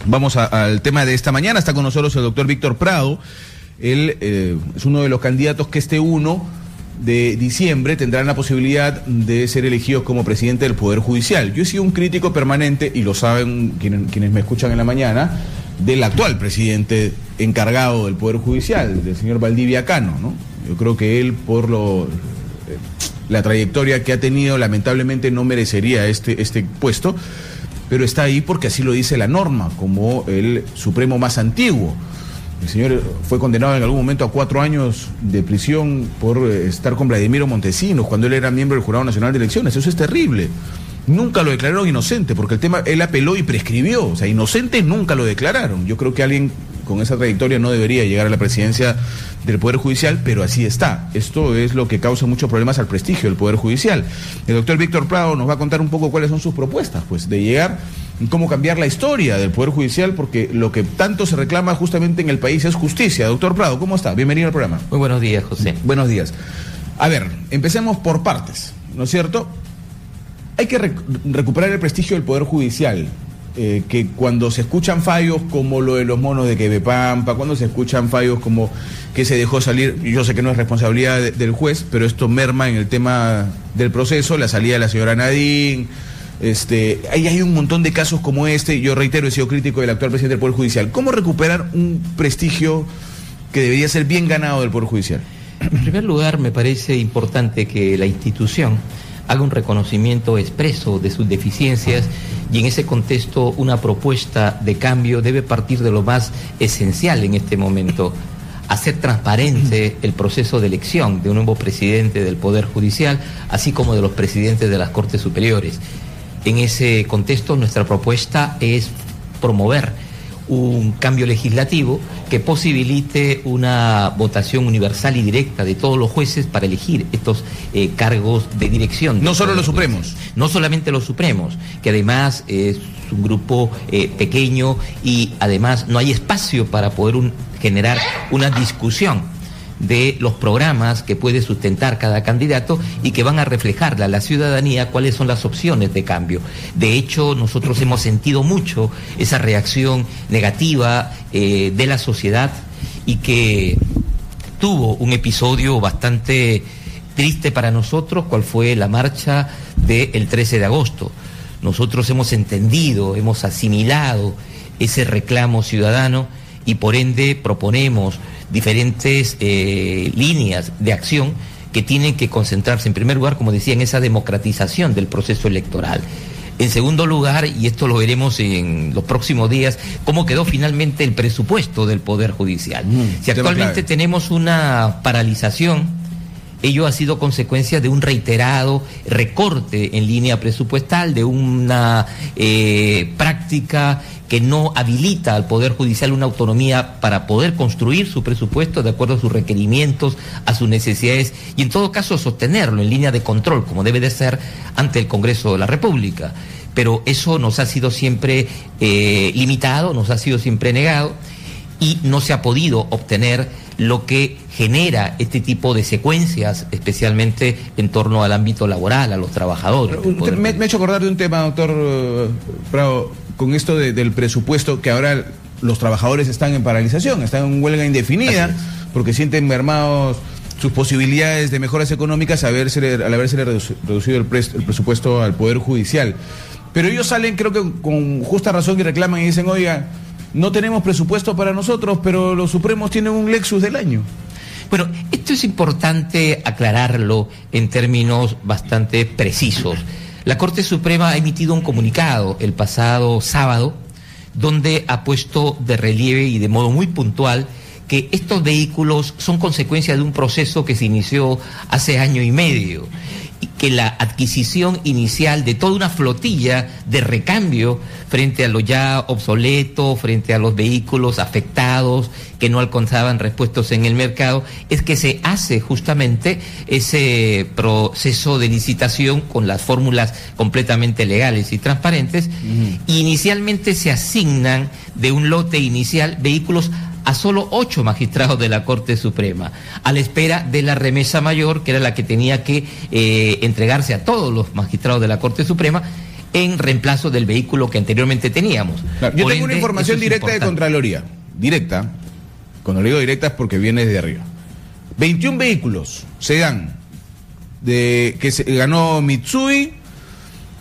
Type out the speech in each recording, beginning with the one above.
Vamos al tema de esta mañana. Está con nosotros el doctor Víctor Prado. Él es uno de los candidatos que este 1 de diciembre tendrán la posibilidad de ser elegidos como presidente del Poder Judicial. Yo he sido un crítico permanente, y lo saben quienes me escuchan en la mañana, del actual presidente encargado del Poder Judicial, del señor Valdivia Cano, ¿no? Yo creo que él, por la trayectoria que ha tenido, lamentablemente no merecería este puesto, pero está ahí porque así lo dice la norma, como el Supremo más antiguo. El señor fue condenado en algún momento a 4 años de prisión por estar con Vladimiro Montesinos cuando él era miembro del Jurado Nacional de Elecciones. Eso es terrible. Nunca lo declararon inocente, porque el tema, él apeló y prescribió. O sea, inocente nunca lo declararon. Yo creo que alguien con esa trayectoria no debería llegar a la presidencia del Poder Judicial, pero así está. Esto es lo que causa muchos problemas al prestigio del Poder Judicial. El doctor Víctor Prado nos va a contar un poco cuáles son sus propuestas, pues, de llegar, cómo cambiar la historia del Poder Judicial, porque lo que tanto se reclama justamente en el país es justicia. Doctor Prado, ¿cómo está? Bienvenido al programa. Muy buenos días, José. Buenos días. A ver, empecemos por partes, ¿no es cierto? Hay que recuperar el prestigio del Poder Judicial. Que cuando se escuchan fallos como lo de los monos de Quebepampa, cuando se escuchan fallos como que se dejó salir, yo sé que no es responsabilidad del juez, pero esto merma en el tema del proceso, la salida de la señora Nadine, hay un montón de casos como este. Yo reitero, he sido crítico del actual presidente del Poder Judicial. ¿Cómo recuperar un prestigio que debería ser bien ganado del Poder Judicial? En primer lugar, me parece importante que la institución haga un reconocimiento expreso de sus deficiencias, y en ese contexto una propuesta de cambio debe partir de lo más esencial en este momento: hacer transparente el proceso de elección de un nuevo presidente del Poder Judicial, así como de los presidentes de las Cortes Superiores. En ese contexto, nuestra propuesta es promover un cambio legislativo que posibilite una votación universal y directa de todos los jueces para elegir estos cargos de dirección. No solo los supremos. No solamente los supremos, que además es un grupo pequeño, y además no hay espacio para poder generar una discusión de los programas que puede sustentar cada candidato y que van a reflejarle a la ciudadanía cuáles son las opciones de cambio. De hecho, nosotros hemos sentido mucho esa reacción negativa de la sociedad, y que tuvo un episodio bastante triste para nosotros, cual fue la marcha del 13 de agosto. Nosotros hemos entendido, hemos asimilado ese reclamo ciudadano, y por ende proponemos diferentes líneas de acción que tienen que concentrarse, en primer lugar, como decía, en esa democratización del proceso electoral. En segundo lugar, y esto lo veremos en los próximos días, cómo quedó finalmente el presupuesto del Poder Judicial. Si actualmente tenemos una paralización, ello ha sido consecuencia de un reiterado recorte en línea presupuestal, de una práctica que no habilita al Poder Judicial una autonomía para poder construir su presupuesto de acuerdo a sus requerimientos, a sus necesidades, y en todo caso sostenerlo en línea de control, como debe de ser ante el Congreso de la República. Pero eso nos ha sido siempre limitado, nos ha sido siempre negado, y no se ha podido obtener lo que genera este tipo de secuencias, especialmente en torno al ámbito laboral, a los trabajadores. Me ha hecho acordar de un tema, doctor Prado, con esto del presupuesto, que ahora los trabajadores están en paralización, están en huelga indefinida, porque sienten mermados sus posibilidades de mejoras económicas al habérsele reducido el presupuesto al Poder Judicial. Pero ellos salen, creo que con justa razón, y reclaman y dicen: oiga, no tenemos presupuesto para nosotros, pero los supremos tienen un Lexus del año. Bueno, esto es importante aclararlo en términos bastante precisos. La Corte Suprema ha emitido un comunicado el pasado sábado, donde ha puesto de relieve y de modo muy puntual que estos vehículos son consecuencia de un proceso que se inició hace 1 año y medio, y que la adquisición inicial de toda una flotilla de recambio frente a lo ya obsoleto, frente a los vehículos afectados que no alcanzaban repuestos en el mercado, es que se hace justamente ese proceso de licitación con las fórmulas completamente legales y transparentes. Y inicialmente se asignan de un lote inicial vehículos a solo 8 magistrados de la Corte Suprema, a la espera de la remesa mayor, que era la que tenía que entregarse a todos los magistrados de la Corte Suprema, en reemplazo del vehículo que anteriormente teníamos. Claro, yo tengo una información directa de Contraloría. Directa. Cuando le digo directa es porque viene desde arriba. 21 vehículos sedán que se ganó Mitsui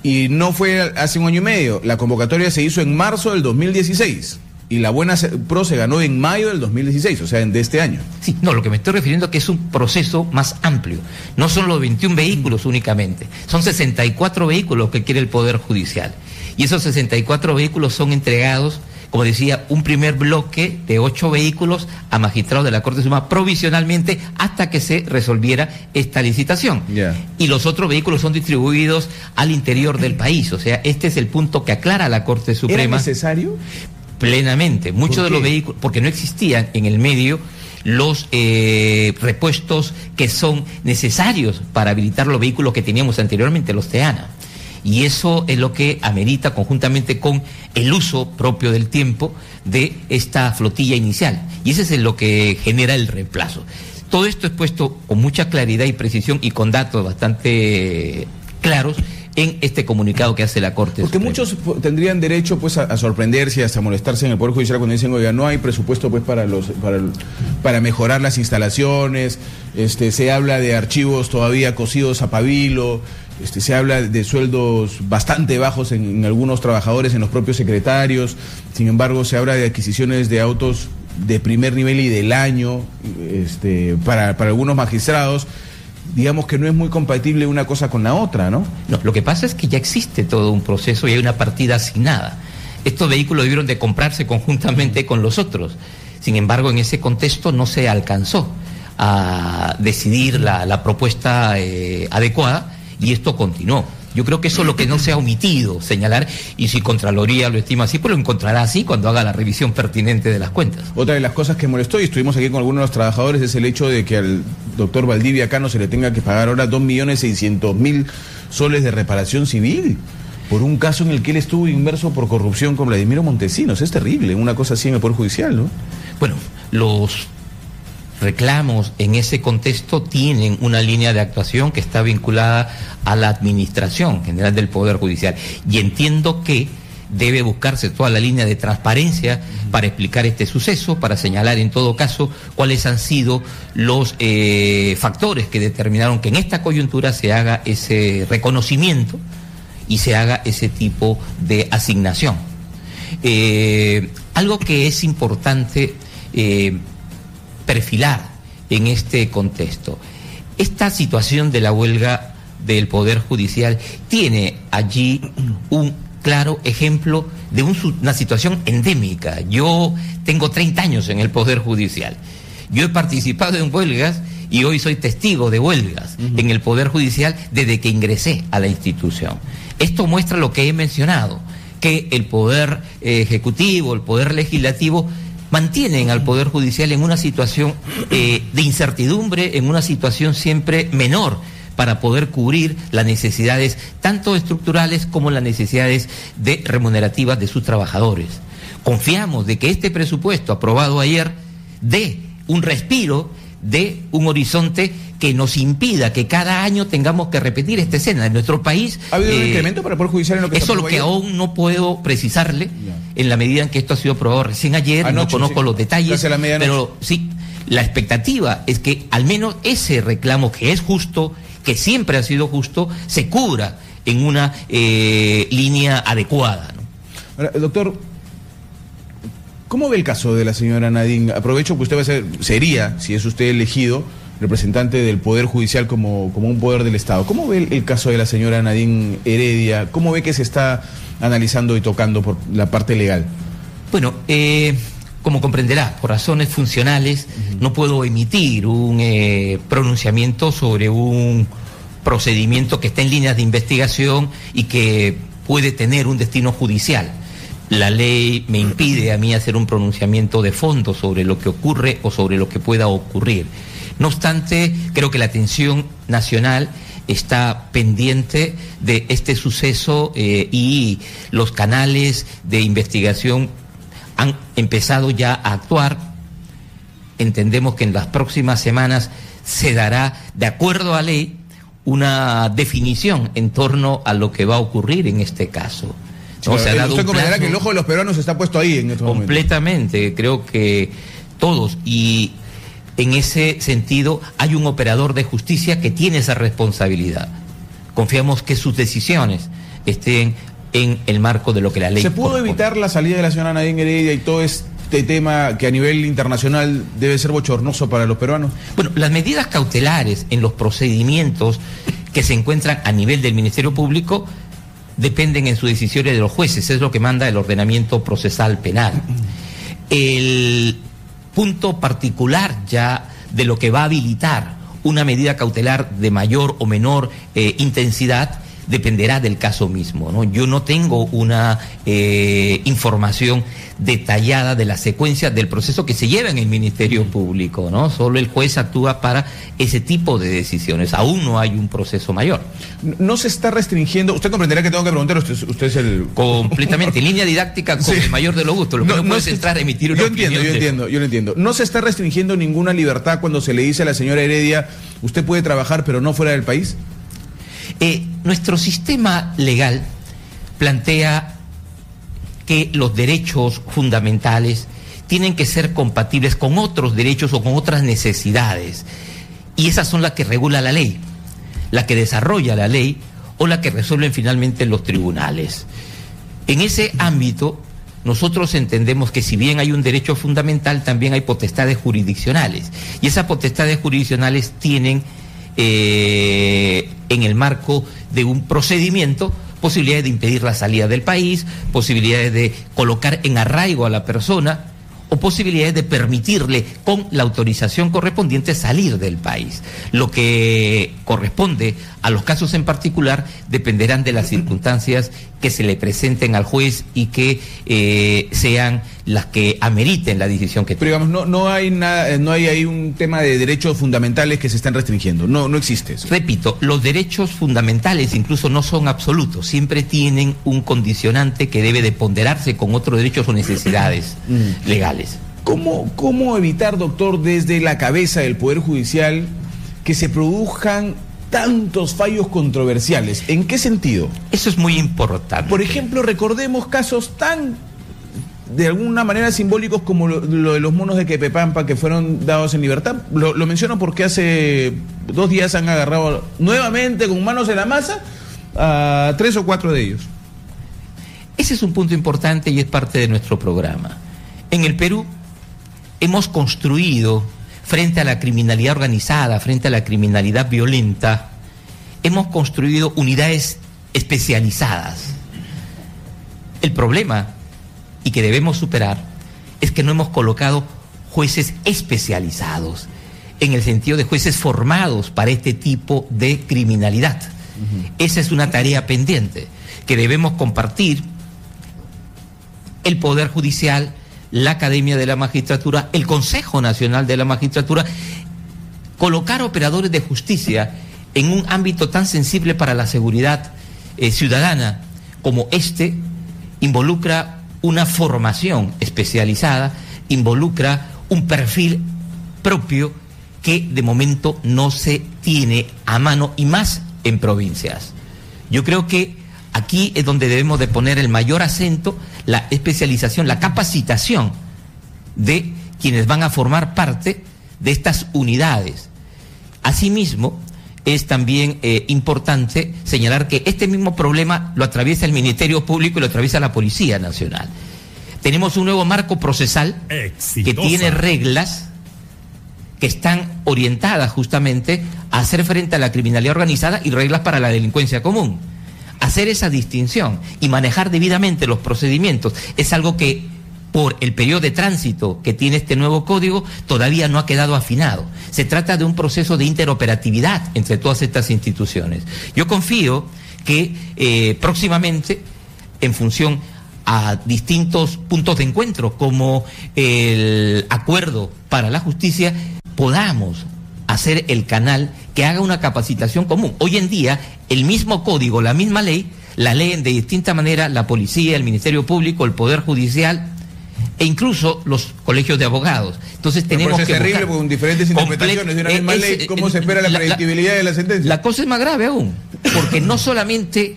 y no fue hace un año y medio. La convocatoria se hizo en marzo del 2016 y la Buena Pro se ganó en mayo del 2016, o sea, de este año. Sí, no, lo que me estoy refiriendo es que es un proceso más amplio. No son los 21 vehículos únicamente, son 64 vehículos que quiere el Poder Judicial. Y esos 64 vehículos son entregados, como decía, un primer bloque de 8 vehículos a magistrados de la Corte Suprema provisionalmente hasta que se resolviera esta licitación. Yeah. Y los otros vehículos son distribuidos al interior del país. O sea, este es el punto que aclara la Corte Suprema. ¿Era necesario? Plenamente. Muchos de los vehículos, porque no existían en el medio los repuestos que son necesarios para habilitar los vehículos que teníamos anteriormente, los TEANA. Y eso es lo que amerita, conjuntamente con el uso propio del tiempo de esta flotilla inicial. Y ese es lo que genera el reemplazo. Todo esto es puesto con mucha claridad y precisión y con datos bastante claros en este comunicado que hace la Corte Porque Suprema. muchos tendrían derecho pues a sorprenderse y hasta molestarse en el Poder Judicial cuando dicen, oiga, no hay presupuesto pues para mejorar las instalaciones, se habla de archivos todavía cosidos a pabilo, se habla de sueldos bastante bajos en algunos trabajadores, en los propios secretarios, sin embargo se habla de adquisiciones de autos de primer nivel y del año para algunos magistrados. Digamos que no es muy compatible una cosa con la otra, ¿no? No, lo que pasa es que ya existe todo un proceso y hay una partida asignada. Estos vehículos debieron de comprarse conjuntamente con los otros. Sin embargo, en ese contexto no se alcanzó a decidir la propuesta adecuada y esto continuó. Yo creo que eso es lo que no se ha omitido señalar, y si Contraloría lo estima así, pues lo encontrará así cuando haga la revisión pertinente de las cuentas. Otra de las cosas que molestó, y estuvimos aquí con algunos de los trabajadores, es el hecho de que al doctor Valdivia Cano se le tenga que pagar ahora 2.600.000 soles de reparación civil por un caso en el que él estuvo inmerso por corrupción con Vladimiro Montesinos. Es terrible, una cosa así en el Poder Judicial, ¿no? Bueno, los reclamos en ese contexto tienen una línea de actuación que está vinculada a la Administración General del Poder Judicial, y entiendo que debe buscarse toda la línea de transparencia para explicar este suceso, para señalar en todo caso cuáles han sido los factores que determinaron que en esta coyuntura se haga ese reconocimiento y se haga ese tipo de asignación. Algo que es importante perfilar en este contexto. Esta situación de la huelga del Poder Judicial tiene allí un claro ejemplo de una situación endémica. Yo tengo 30 años en el Poder Judicial. Yo he participado en huelgas y hoy soy testigo de huelgas en el Poder Judicial desde que ingresé a la institución. Esto muestra lo que he mencionado, que el Poder Ejecutivo, el Poder Legislativo mantienen al Poder Judicial en una situación de incertidumbre, en una situación siempre menor para poder cubrir las necesidades tanto estructurales como las necesidades remunerativas de sus trabajadores. Confiamos de que este presupuesto aprobado ayer dé un respiro, dé un horizonte que nos impida que cada año tengamos que repetir esta escena. En nuestro país... ¿Ha habido un incremento para el Poder Judicial en lo que eso es lo que aún no puedo precisarle, en la medida en que esto ha sido aprobado recién ayer, anoche, no conozco los detalles, pero sí, la expectativa es que al menos ese reclamo, que es justo, que siempre ha sido justo, se cubra en una línea adecuada, ¿no? Ahora, doctor, ¿cómo ve el caso de la señora Nadine? Aprovecho que usted sería, si es usted elegido, representante del Poder Judicial como un poder del Estado. ¿Cómo ve el caso de la señora Nadine Heredia? ¿Cómo ve que se está analizando y tocando por la parte legal? Bueno, como comprenderá, por razones funcionales, no puedo emitir un pronunciamiento sobre un procedimiento que está en líneas de investigación y que puede tener un destino judicial. La ley me impide a mí hacer un pronunciamiento de fondo sobre lo que ocurre o sobre lo que pueda ocurrir. No obstante, creo que la atención nacional está pendiente de este suceso y los canales de investigación han empezado ya a actuar. Entendemos que en las próximas semanas se dará, de acuerdo a ley, una definición en torno a lo que va a ocurrir en este caso. ¿No? Se ha dado usted comprenderá que el ojo de los peruanos está puesto ahí en estos momentos. Completamente, creo que todos, y en ese sentido hay un operador de justicia que tiene esa responsabilidad. Confiamos que sus decisiones estén en el marco de lo que la ley ¿Se pudo corresponde. evitar la salida de la señora Nadine Heredia y todo este tema que a nivel internacional debe ser bochornoso para los peruanos? Bueno, las medidas cautelares en los procedimientos que se encuentran a nivel del Ministerio Público dependen en sus decisiones de los jueces, es lo que manda el ordenamiento procesal penal. El punto particular ya de lo que va a habilitar una medida cautelar de mayor o menor intensidad dependerá del caso mismo, ¿no? Yo no tengo una información detallada de la secuencia del proceso que se lleva en el Ministerio Público, ¿no? Solo el juez actúa para ese tipo de decisiones. Aún no hay un proceso mayor. No se está restringiendo. Usted comprenderá que tengo que preguntar. Usted es el completamente en línea didáctica con el mayor de los gustos. Lo que no puede entrar a emitir una opinión. Yo lo entiendo. No se está restringiendo ninguna libertad cuando se le dice a la señora Heredia, usted puede trabajar pero no fuera del país. Nuestro sistema legal plantea que los derechos fundamentales tienen que ser compatibles con otros derechos o con otras necesidades. Y esas son las que regula la ley, la que desarrolla la ley o la que resuelven finalmente los tribunales. En ese ámbito, nosotros entendemos que si bien hay un derecho fundamental, también hay potestades jurisdiccionales. Y esas potestades jurisdiccionales tienen en el marco de un procedimiento posibilidades de impedir la salida del país, posibilidades de colocar en arraigo a la persona o posibilidades de permitirle con la autorización correspondiente salir del país. Lo que corresponde a los casos en particular dependerán de las circunstancias que se le presenten al juez y que sean las que ameriten la decisión que tome. Pero digamos, no hay nada, no hay ahí un tema de derechos fundamentales que se están restringiendo. No existe eso. Repito, los derechos fundamentales incluso no son absolutos, siempre tienen un condicionante que debe de ponderarse con otros derechos o necesidades legales. ¿Cómo evitar, doctor, desde la cabeza del Poder Judicial que se produzcan tantos fallos controversiales? ¿En qué sentido? Eso es muy importante. Por ejemplo, recordemos casos tan, de alguna manera, simbólicos como lo de los monos de Quepepampa que fueron dados en libertad. Lo menciono porque hace 2 días han agarrado nuevamente con manos en la masa a 3 o 4 de ellos. Ese es un punto importante y es parte de nuestro programa. En el Perú hemos construido, frente a la criminalidad organizada, frente a la criminalidad violenta, hemos construido unidades especializadas. El problema, y que debemos superar, es que no hemos colocado jueces especializados, en el sentido de jueces formados para este tipo de criminalidad. Esa es una tarea pendiente que debemos compartir el Poder Judicial, la Academia de la Magistratura, el Consejo Nacional de la Magistratura, colocar operadores de justicia en un ámbito tan sensible para la seguridad ciudadana como este, involucra una formación especializada, involucra un perfil propio que de momento no se tiene a mano y más en provincias. Yo creo que aquí es donde debemos de poner el mayor acento, la especialización, la capacitación de quienes van a formar parte de estas unidades. Asimismo, es también importante señalar que este mismo problema lo atraviesa el Ministerio Público y lo atraviesa la Policía Nacional. Tenemos un nuevo marco procesal que tiene reglas que están orientadas justamente a hacer frente a la criminalidad organizada y reglas para la delincuencia común. Hacer esa distinción y manejar debidamente los procedimientos es algo que, por el periodo de tránsito que tiene este nuevo código, todavía no ha quedado afinado. Se trata de un proceso de interoperatividad entre todas estas instituciones. Yo confío que próximamente, en función a distintos puntos de encuentro, como el acuerdo para la justicia, podamos hacer el canal que haga una capacitación común. Hoy en día, el mismo código, la misma ley, la leen de distinta manera la policía, el Ministerio Público, el Poder Judicial, e incluso los colegios de abogados. Entonces tenemos que... Es terrible con diferentes interpretaciones de una misma ley. ¿Cómo se espera la predictibilidad de la sentencia? La cosa es más grave aún, porque no solamente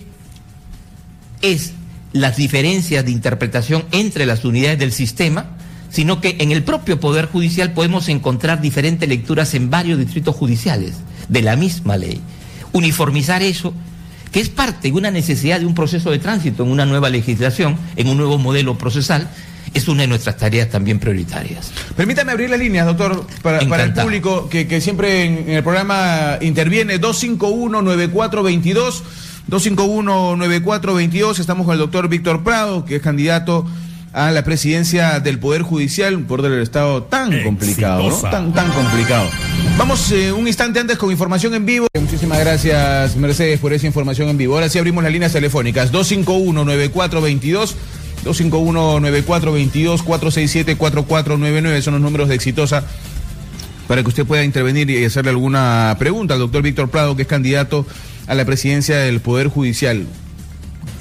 es las diferencias de interpretación entre las unidades del sistema, sino que en el propio Poder Judicial podemos encontrar diferentes lecturas en varios distritos judiciales de la misma ley. Uniformizar eso, que es parte de una necesidad de un proceso de tránsito en una nueva legislación, en un nuevo modelo procesal, es una de nuestras tareas también prioritarias. Permítame abrir las líneas, doctor, para el público que siempre en el programa interviene. 251-9422, 251-9422. Estamos con el doctor Víctor Prado, que es candidato a la presidencia del Poder Judicial, un poder del Estado tan complicado, ¿no? Tan complicado. Vamos un instante antes con información en vivo. Muchísimas gracias, Mercedes, por esa información en vivo. Ahora sí abrimos las líneas telefónicas. 251-9422, 251-9422, 467-4499 son los números de Exitosa para que usted pueda intervenir y hacerle alguna pregunta al doctor Víctor Prado, que es candidato a la presidencia del Poder Judicial.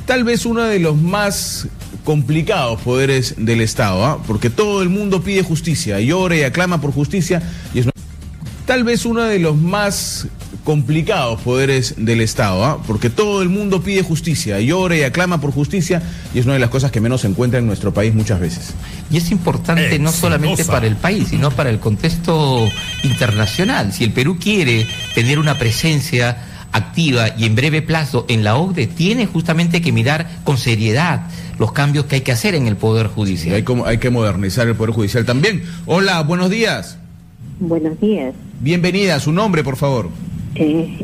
Tal vez uno de los más complicados poderes del Estado, ¿eh? Porque todo el mundo pide justicia, llora y aclama por justicia, y es tal vez uno de los más complicados poderes del Estado, ¿eh? Porque todo el mundo pide justicia, llora y aclama por justicia, y es una de las cosas que menos se encuentra en nuestro país muchas veces. Y es importante no solamente para el país, sino para el contexto internacional. Si el Perú quiere tener una presencia activa y en breve plazo en la OCDE, tiene justamente que mirar con seriedad los cambios que hay que hacer en el Poder Judicial. Hay que modernizar el Poder Judicial también. Hola, buenos días. Buenos días. Bienvenida, su nombre, por favor.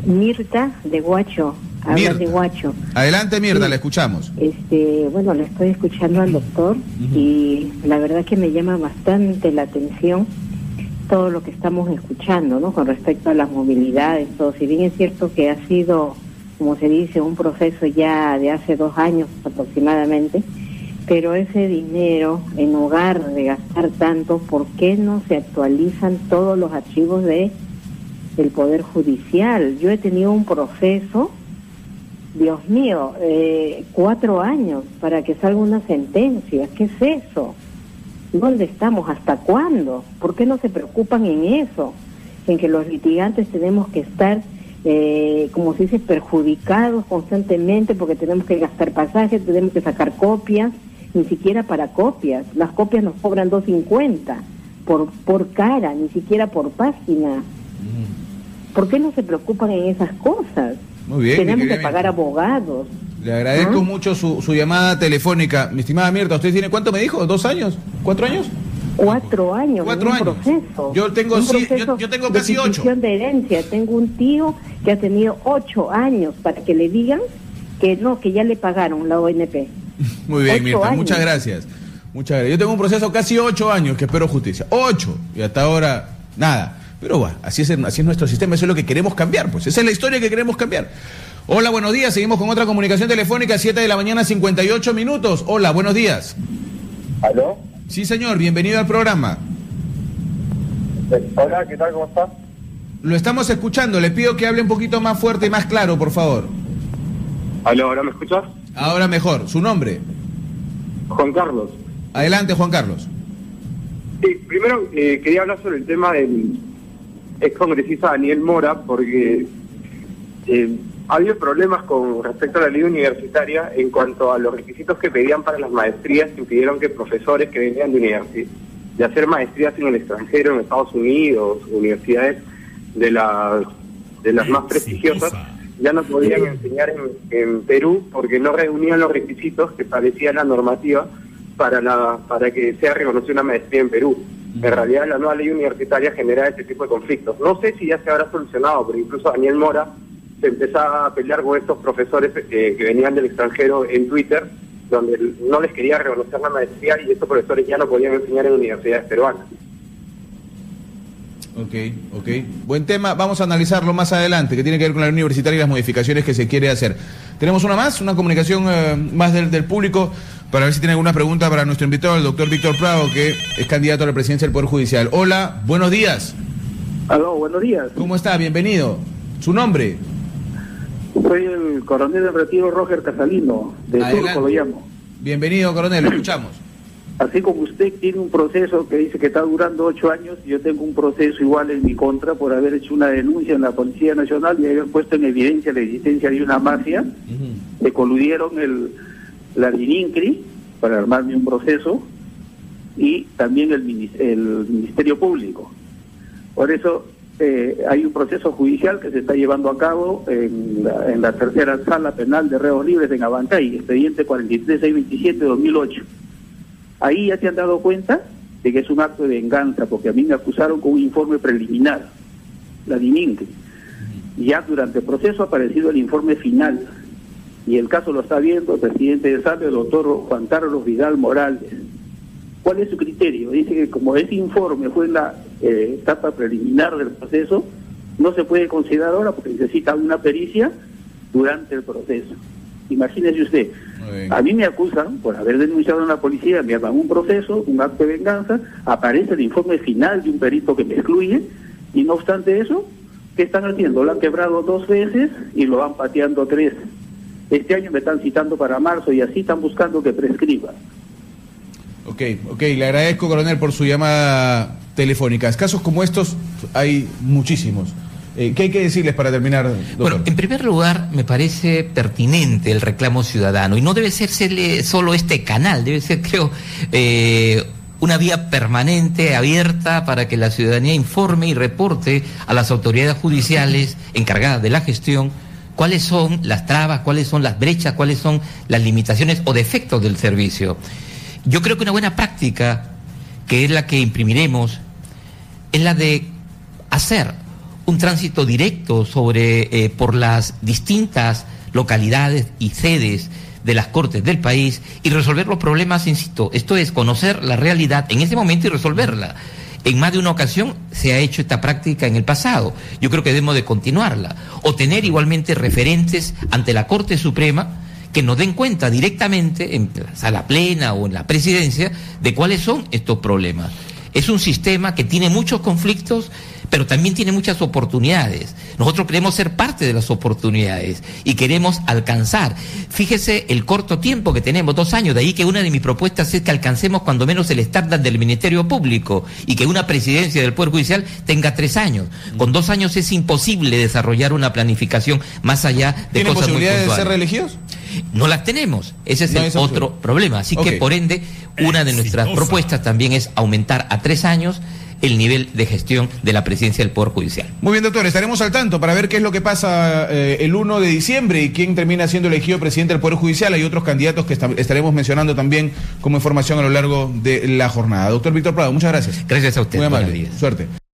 Mirta de Huacho. Mirta de Huacho. Adelante, Mirta, la escuchamos. Bueno, le estoy escuchando al doctor y la verdad que me llama bastante la atención todo lo que estamos escuchando, ¿no? Con respecto a las movilidades, todo. Si bien es cierto que ha sido, como se dice, un proceso ya de hace 2 años aproximadamente, pero ese dinero, en lugar de gastar tanto, ¿por qué no se actualizan todos los archivos del Poder Judicial? Yo he tenido un proceso, Dios mío, 4 años para que salga una sentencia. ¿Qué es eso? ¿Dónde estamos? ¿Hasta cuándo? ¿Por qué no se preocupan en eso? En que los litigantes tenemos que estar, como se dice, perjudicados constantemente porque tenemos que gastar pasajes, tenemos que sacar copias, ni siquiera para copias. Las copias nos cobran $2.50 por cara, ni siquiera por página. ¿Por qué no se preocupan en esas cosas? Muy bien, tenemos que pagar abogados. Le agradezco mucho su llamada telefónica. Mi estimada Mirta, ¿usted tiene cuánto me dijo? ¿2 años? ¿4 años? 4 años. 4 años. Proceso. Yo tengo casi 8. De herencia. Tengo un tío que ha tenido 8 años para que le digan que no, que ya le pagaron la ONP. Muy bien, Mirta, muchas gracias. Muchas gracias. Yo tengo un proceso casi 8 años que espero justicia. 8. Y hasta ahora, nada. Pero bueno, así es nuestro sistema, eso es lo que queremos cambiar, pues. Esa es la historia que queremos cambiar. Hola, buenos días. Seguimos con otra comunicación telefónica, 7 de la mañana, 58 minutos. Hola, buenos días. ¿Aló? Sí, señor, bienvenido al programa. Hola, ¿qué tal? ¿Cómo está? Lo estamos escuchando, le pido que hable un poquito más fuerte y más claro, por favor. ¿Aló, ahora me escuchas? Ahora mejor. ¿Su nombre? Juan Carlos. Adelante, Juan Carlos. Sí, primero quería hablar sobre el tema del excongresista Daniel Mora, porque ha habido problemas con respecto a la ley universitaria en cuanto a los requisitos que pedían para las maestrías, que impidieron que profesores que venían de hacer maestrías en el extranjero, en Estados Unidos, universidades de las más prestigiosas, ya no podían enseñar en Perú porque no reunían los requisitos que establecía la normativa para que sea reconocida una maestría en Perú. En realidad la nueva ley universitaria genera este tipo de conflictos. No sé si ya se habrá solucionado, pero incluso Daniel Mora se empezaba a pelear con estos profesores que venían del extranjero en Twitter, donde no les quería reconocer la maestría y estos profesores ya no podían enseñar en universidades peruanas. Ok. Buen tema, vamos a analizarlo más adelante, que tiene que ver con la ley universitaria y las modificaciones que se quiere hacer. Tenemos una comunicación más del público, para ver si tiene alguna pregunta para nuestro invitado, el doctor Víctor Prado, que es candidato a la presidencia del Poder Judicial. Hola, buenos días. Aló, buenos días. ¿Cómo está? Bienvenido. ¿Su nombre? Soy el coronel de retiro Roger Casalino, de Turco lo llamo. Bienvenido, coronel, lo escuchamos. así como usted tiene un proceso que dice que está durando 8 años, yo tengo un proceso igual en mi contra por haber hecho una denuncia en la Policía Nacional y haber puesto en evidencia la existencia de una mafia. Se coludieron la DININCRI para armarme un proceso y también el Ministerio Público. Por eso hay un proceso judicial que se está llevando a cabo en la tercera sala penal de reos libres en Abancay, expediente 43627-2008. Ahí ya se han dado cuenta de que es un acto de venganza, porque a mí me acusaron con un informe preliminar, la DININCRI. Ya durante el proceso ha aparecido el informe final, y el caso lo está viendo el presidente de SAME, el doctor Juan Carlos Vidal Morales. ¿Cuál es su criterio? Dice que como ese informe fue en la etapa preliminar del proceso, no se puede considerar ahora porque necesita una pericia durante el proceso. Imagínese usted, a mí me acusan por haber denunciado en la policía, me arman un proceso, un acto de venganza, aparece el informe final de un perito que me excluye, y no obstante eso, ¿qué están haciendo? Lo han quebrado 2 veces y lo van pateando 3. Este año me están citando para marzo y así están buscando que prescriba. Ok, le agradezco, coronel, por su llamada telefónica. Casos como estos hay muchísimos. ¿Qué hay que decirles para terminar, doctor? Bueno, en primer lugar, me parece pertinente el reclamo ciudadano, y no debe ser solo este canal, debe ser, creo, una vía permanente, abierta, para que la ciudadanía informe y reporte a las autoridades judiciales encargadas de la gestión cuáles son las trabas, cuáles son las brechas, cuáles son las limitaciones o defectos del servicio. Yo creo que una buena práctica, que es la que imprimiremos, es la de hacer un tránsito directo por las distintas localidades y sedes de las Cortes del país y resolver los problemas, insisto, esto es conocer la realidad en ese momento y resolverla. En más de una ocasión se ha hecho esta práctica en el pasado. Yo creo que debemos de continuarla. O tener igualmente referentes ante la Corte Suprema que nos den cuenta directamente en la sala plena o en la presidencia de cuáles son estos problemas. Es un sistema que tiene muchos conflictos, pero también tiene muchas oportunidades. Nosotros queremos ser parte de las oportunidades y queremos alcanzar. Fíjese el corto tiempo que tenemos, 2 años, de ahí que una de mis propuestas es que alcancemos cuando menos el estándar del Ministerio Público y que una presidencia del Poder Judicial tenga 3 años. Con 2 años es imposible desarrollar una planificación más allá de cosas muy puntuales. ¿Tienen posibilidades de ser reelegidos? No las tenemos, ese es el otro problema. Así que, por ende, una de nuestras propuestas también es aumentar a 3 años el nivel de gestión de la presidencia del Poder Judicial. Muy bien, doctor, estaremos al tanto para ver qué es lo que pasa el 1 de diciembre y quién termina siendo elegido presidente del Poder Judicial. Hay otros candidatos que estaremos mencionando también como información a lo largo de la jornada. Doctor Víctor Prado, muchas gracias. Gracias a usted. Muy amable. Suerte.